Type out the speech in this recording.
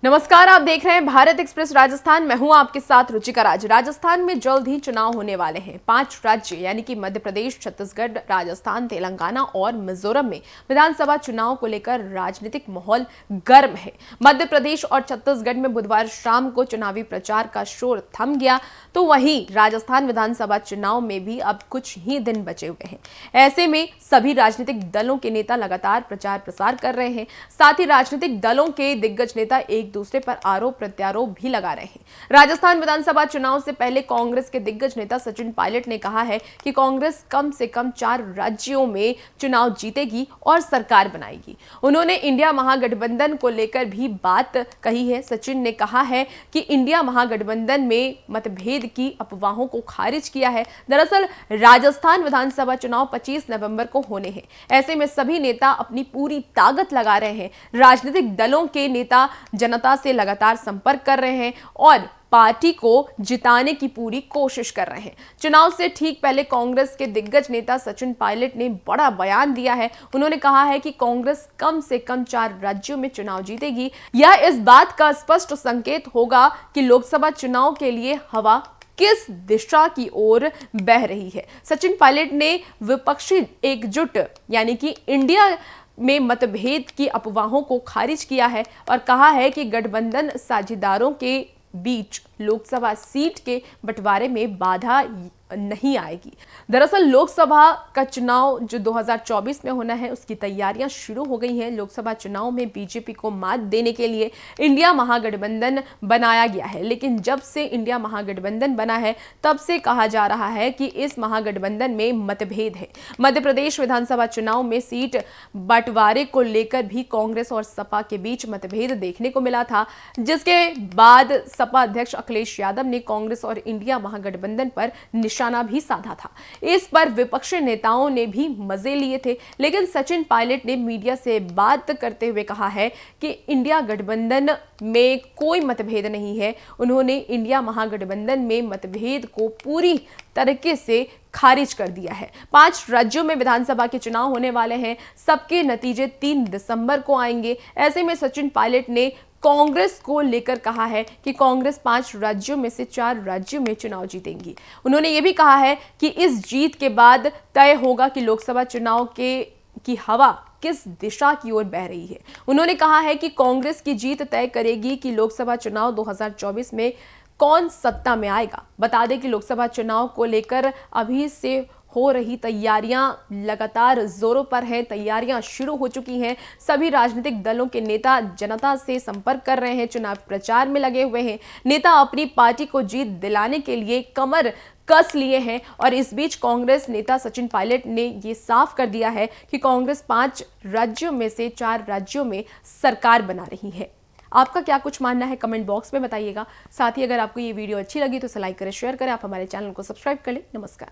नमस्कार, आप देख रहे हैं भारत एक्सप्रेस राजस्थान। मैं हूं आपके साथ रुचिका राज। राजस्थान में जल्द ही चुनाव होने वाले हैं। 5 राज्य यानी कि मध्य प्रदेश, छत्तीसगढ़, राजस्थान, तेलंगाना और मिजोरम में विधानसभा चुनाव को लेकर राजनीतिक माहौल गर्म है। मध्य प्रदेश और छत्तीसगढ़ में बुधवार शाम को चुनावी प्रचार का शोर थम गया, तो वहीं राजस्थान विधानसभा चुनाव में भी अब कुछ ही दिन बचे हुए हैं। ऐसे में सभी राजनीतिक दलों के नेता लगातार प्रचार प्रसार कर रहे हैं। साथ ही राजनीतिक दलों के दिग्गज नेता एक दूसरे पर आरोप प्रत्यारोप भी लगा रहे हैं। राजस्थान विधानसभा चुनाव से पहले कांग्रेस के दिग्गज नेता सचिन पायलट ने कहा है कि कांग्रेस कम से कम 4 राज्यों में चुनाव जीतेगी और सरकार बनाएगी। उन्होंने इंडिया महागठबंधन को लेकर भी बात कही है। सचिन ने कहा है कि इंडिया महागठबंधन में मतभेद की अफवाहों को खारिज किया है। दरअसल राजस्थान विधानसभा चुनाव 25 नवंबर को होने हैं। ऐसे में सभी नेता अपनी पूरी ताकत लगा रहे हैं। राजनीतिक दलों के नेता जनता से लगातार संपर्क कर रहे हैं और पार्टी को जिताने की पूरी कोशिश कर रहे हैं। चुनाव से ठीक पहले कांग्रेस के दिग्गज नेता सचिन पायलट ने बड़ा बयान दिया है। उन्होंने कहा है कि कांग्रेस कम से कम 4 राज्यों में चुनाव जीतेगी। यह इस बात का स्पष्ट संकेत होगा कि लोकसभा चुनाव के लिए हवा किस दिशा की ओर बह रही है। सचिन पायलट ने विपक्षी एकजुट यानी कि इंडिया में मतभेद की अफवाहों को खारिज किया है और कहा है कि गठबंधन साझेदारों के बीच लोकसभा सीट के बंटवारे में बाधा नहीं आएगी। दरअसल लोकसभा का चुनाव जो 2024 में होना है, उसकी तैयारियां शुरू हो गई हैं। लोकसभा चुनाव में बीजेपी को मात देने के लिए इंडिया महागठबंधन बनाया गया है, लेकिन जब से इंडिया महागठबंधन बना है तब से कहा जा रहा है कि इस महागठबंधन में मतभेद है। मध्य प्रदेश विधानसभा चुनाव में सीट बंटवारे को लेकर भी कांग्रेस और सपा के बीच मतभेद देखने को मिला था, जिसके बाद सपा अध्यक्ष अखिलेश यादव ने कांग्रेस और इंडिया महागठबंधन पर निशाना भी साधा था। इस पर विपक्षी नेताओं ने भी मजे लिए थे, लेकिन सचिन पायलट ने मीडिया से बात करते हुए कहा है कि इंडिया गठबंधन में कोई मतभेद नहीं है। उन्होंने इंडिया महागठबंधन में मतभेद को पूरी तरीके से खारिज कर दिया है। 5 राज्यों में विधानसभा के चुनाव होने वाले हैं। सबके नतीजे 3 दिसंबर को आएंगे। ऐसे में सचिन पायलट ने कांग्रेस को लेकर कहा है कि कांग्रेस 5 राज्यों में से 4 राज्यों में चुनाव जीतेंगी। उन्होंने यह भी कहा है कि इस जीत के बाद तय होगा कि लोकसभा चुनाव की हवा किस दिशा की ओर बह रही है। उन्होंने कहा है कि कांग्रेस की जीत तय करेगी कि लोकसभा चुनाव 2024 में कौन सत्ता में आएगा। बता दें कि लोकसभा चुनाव को लेकर अभी से हो रही तैयारियां लगातार जोरों पर हैं। तैयारियां शुरू हो चुकी हैं। सभी राजनीतिक दलों के नेता जनता से संपर्क कर रहे हैं, चुनाव प्रचार में लगे हुए हैं। नेता अपनी पार्टी को जीत दिलाने के लिए कमर कस लिए हैं और इस बीच कांग्रेस नेता सचिन पायलट ने ये साफ कर दिया है कि कांग्रेस 5 राज्यों में से 4 राज्यों में सरकार बना रही है। आपका क्या कुछ मानना है, कमेंट बॉक्स में बताइएगा। साथ ही अगर आपको ये वीडियो अच्छी लगी तो इसे लाइक करें, शेयर करें। आप हमारे चैनल को सब्सक्राइब कर लें। नमस्कार।